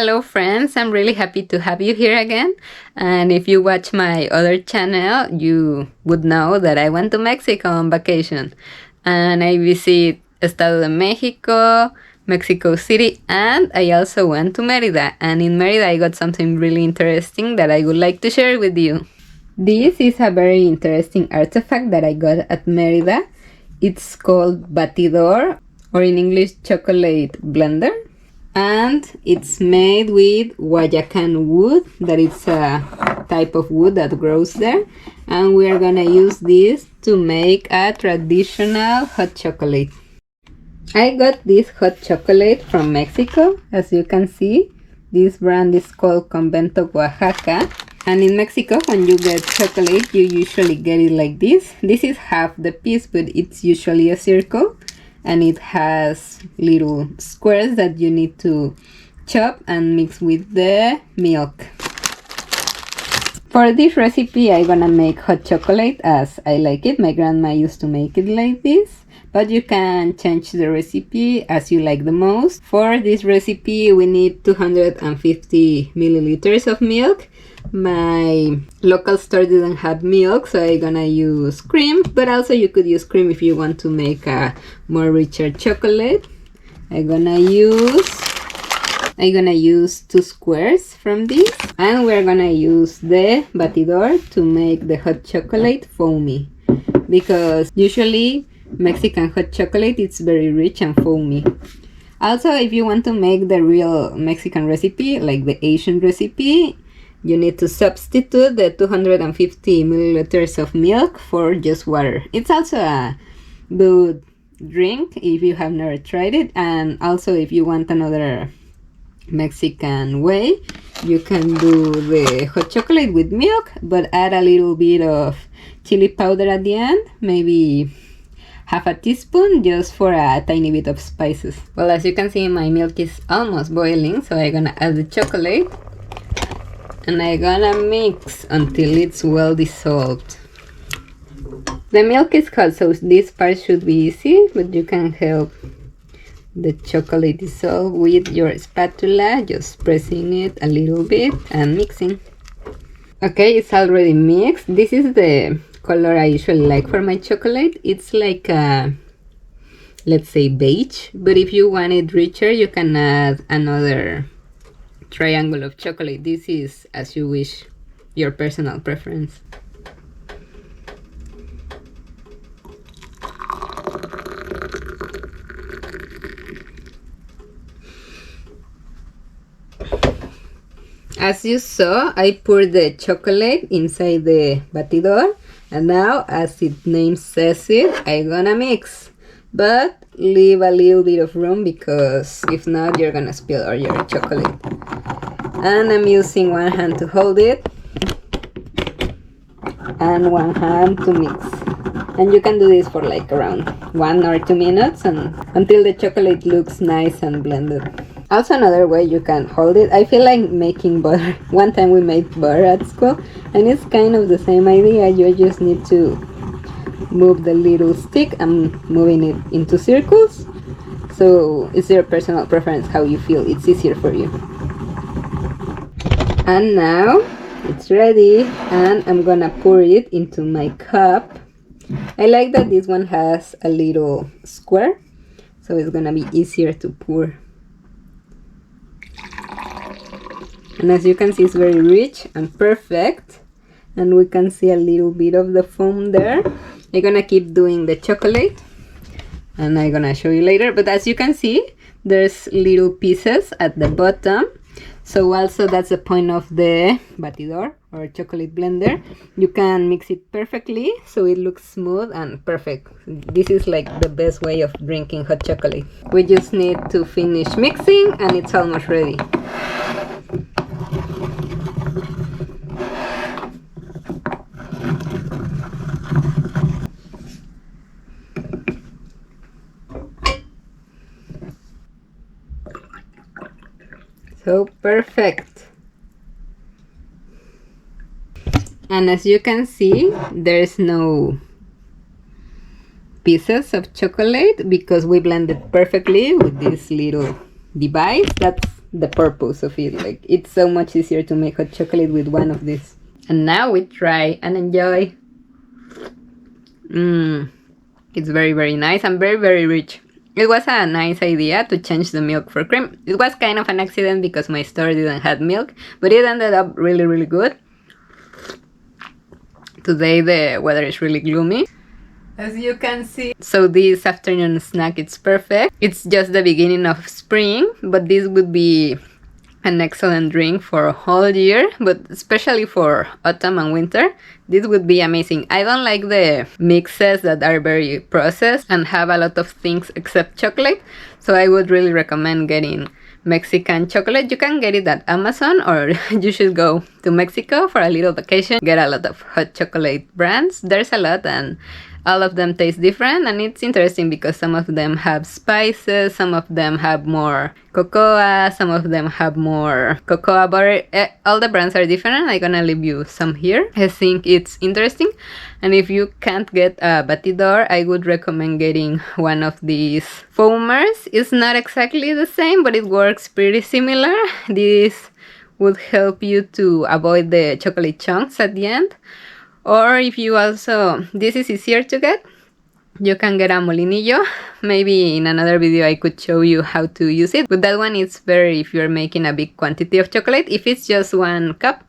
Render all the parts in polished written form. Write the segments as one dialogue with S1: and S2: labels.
S1: Hello friends, I'm really happy to have you here again. And if you watch my other channel, you would know that I went to Mexico on vacation. And I visit Estado de Mexico, Mexico City, and I also went to Merida. And in Merida I got something really interesting that I would like to share with you. This is a very interesting artifact that I got at Merida. It's called Batidor, or in English, chocolate blender. And it's made with Guayacan wood, that is a type of wood that grows there. And we're gonna use this to make a traditional hot chocolate. I got this hot chocolate from Mexico. As you can see, this brand is called Convento Oaxaca. And in Mexico, when you get chocolate, you usually get it like this. This is half the piece, but it's usually a circle. And it has little squares that you need to chop and mix with the milk. For this recipe, I'm gonna make hot chocolate as I like it. My grandma used to make it like this, but you can change the recipe as you like the most. For this recipe, we need 250 milliliters of milk. My local store didn't have milk, so I'm gonna use cream, but also you could use cream if you want to make a more richer chocolate. I'm gonna use 2 squares from this, and we're gonna use the batidor to make the hot chocolate foamy, because usually Mexican hot chocolate it's very rich and foamy. Also, if you want to make the real Mexican recipe, like the Asian recipe, you need to substitute the 250 milliliters of milk for just water. It's also a good drink if you have never tried it. And also, if you want another Mexican way, you can do the hot chocolate with milk, but add a little bit of chili powder at the end, maybe half a teaspoon, just for a tiny bit of spices. Well, as you can see, my milk is almost boiling, so I'm gonna add the chocolate. And I'm gonna mix until it's well dissolved. The milk is hot, so this part should be easy, but you can help the chocolate dissolve with your spatula, just pressing it a little bit and mixing. Okay, it's already mixed. This is the color I usually like for my chocolate. It's like a, let's say, beige, but if you want it richer, you can add another triangle of chocolate. This is as you wish, your personal preference. As you saw, I poured the chocolate inside the batidor, and now, as its name says it, I'm gonna mix, but leave a little bit of room, because if not, you're gonna spill all your chocolate. And I'm using one hand to hold it and one hand to mix. And you can do this for like around 1 or 2 minutes, and until the chocolate looks nice and blended. Also, another way you can hold it, I feel like making butter. One time we made butter at school, and it's kind of the same idea. You just need to move the little stick and moving it into circles. So it's your personal preference how you feel it's easier for you. And now it's ready, and I'm gonna pour it into my cup. I like that this one has a little square, so it's gonna be easier to pour. And as you can see, it's very rich and perfect, and we can see a little bit of the foam there. I'm gonna keep doing the chocolate, and I'm gonna show you later. But as you can see, there's little pieces at the bottom. So also that's the point of the batidor or chocolate blender. You can mix it perfectly so it looks smooth and perfect. This is like the best way of drinking hot chocolate. We just need to finish mixing and it's almost ready. So perfect. And as you can see, there's no pieces of chocolate because we blended perfectly with this little device. That's the purpose of it. Like, it's so much easier to make hot chocolate with one of these. And now we try and enjoy. It's very, very nice and very, very rich. It was a nice idea to change the milk for cream. It was kind of an accident because my store didn't have milk, but it ended up really, really good. Today the weather is really gloomy, as you can see. So this afternoon snack, it's perfect. It's just the beginning of spring, but this would be an excellent drink for a whole year, but especially for autumn and winter, this would be amazing. I don't like the mixes that are very processed and have a lot of things except chocolate, so I would really recommend getting Mexican chocolate. You can get it at Amazon, or you should go to Mexico for a little vacation. Get a lot of hot chocolate brands. There's a lot, and all of them taste different, and it's interesting because some of them have spices, some of them have more cocoa, some of them have more cocoa butter. All the brands are different. I'm gonna leave you some here. I think it's interesting. And if you can't get a Batidor, I would recommend getting one of these foamers. It's not exactly the same, but it works pretty similar. This would help you to avoid the chocolate chunks at the end. Or if you also, this is easier to get, you can get a molinillo. Maybe in another video I could show you how to use it. But that one is better if you're making a big quantity of chocolate. If it's just 1 cup,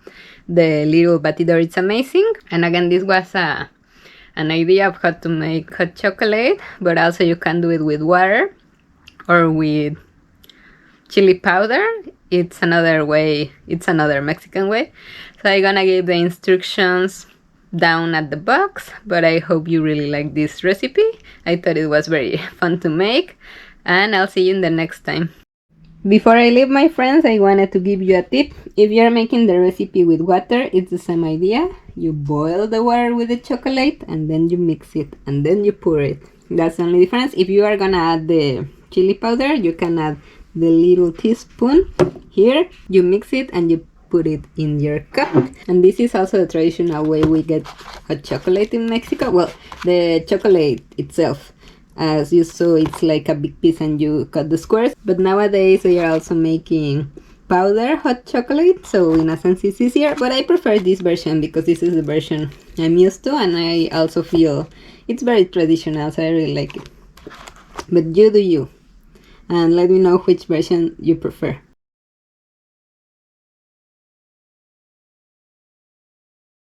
S1: the little Batidor, it's amazing. And again, this was an idea of how to make hot chocolate, but also you can do it with water or with chili powder. It's another way, it's another Mexican way. So I'm gonna give the instructions down at the box, but I hope you really like this recipe. I thought it was very fun to make, and I'll see you in the next time. Before I leave, my friends, I wanted to give you a tip. If you're making the recipe with water, it's the same idea. You boil the water with the chocolate and then you mix it and then you pour it. That's the only difference. If you are gonna add the chili powder, you can add the little teaspoon here. You mix it and you put it in your cup. And this is also the traditional way we get hot chocolate in Mexico. Well, the chocolate itself, as you saw, it's like a big piece and you cut the squares. But nowadays they are also making powder hot chocolate, so in a sense it's easier. But I prefer this version because this is the version I'm used to, and I also feel it's very traditional, so I really like it. But you do you, and let me know which version you prefer.